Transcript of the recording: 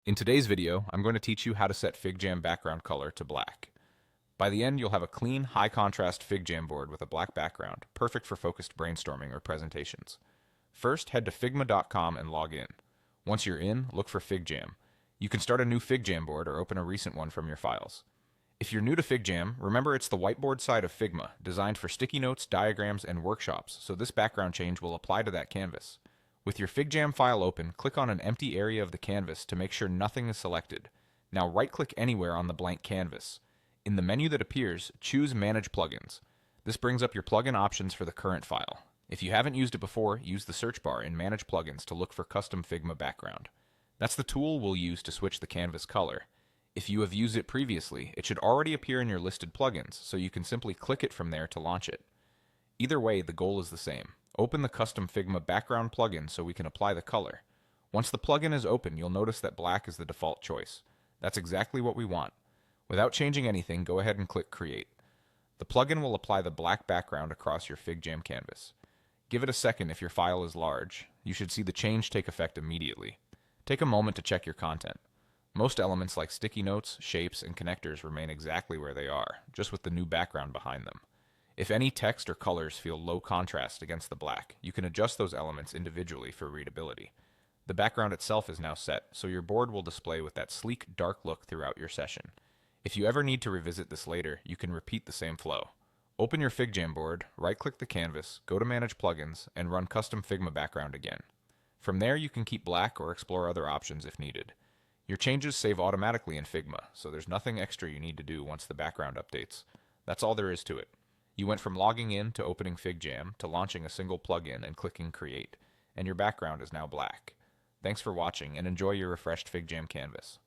In today's video, I'm going to teach you how to set FigJam background color to black. By the end, you'll have a clean, high-contrast FigJam board with a black background, perfect for focused brainstorming or presentations. First, head to figma.com and log in. Once you're in, look for FigJam. You can start a new FigJam board or open a recent one from your files. If you're new to FigJam, remember it's the whiteboard side of Figma, designed for sticky notes, diagrams, and workshops, so this background change will apply to that canvas. With your FigJam file open, click on an empty area of the canvas to make sure nothing is selected. Now right-click anywhere on the blank canvas. In the menu that appears, choose Manage Plugins. This brings up your plugin options for the current file. If you haven't used it before, use the search bar in Manage Plugins to look for Custom Figma Background. That's the tool we'll use to switch the canvas color. If you have used it previously, it should already appear in your listed plugins, so you can simply click it from there to launch it. Either way, the goal is the same. Open the Custom Figma Background plugin so we can apply the color. Once the plugin is open, you'll notice that black is the default choice. That's exactly what we want. Without changing anything, go ahead and click Create. The plugin will apply the black background across your FigJam canvas. Give it a second if your file is large. You should see the change take effect immediately. Take a moment to check your content. Most elements like sticky notes, shapes, and connectors remain exactly where they are, just with the new background behind them. If any text or colors feel low contrast against the black, you can adjust those elements individually for readability. The background itself is now set, so your board will display with that sleek, dark look throughout your session. If you ever need to revisit this later, you can repeat the same flow. Open your FigJam board, right-click the canvas, go to Manage Plugins, and run Custom Figma Background again. From there, you can keep black or explore other options if needed. Your changes save automatically in Figma, so there's nothing extra you need to do once the background updates. That's all there is to it. You went from logging in to opening FigJam to launching a single plugin and clicking Create, and your background is now black. Thanks for watching and enjoy your refreshed FigJam canvas.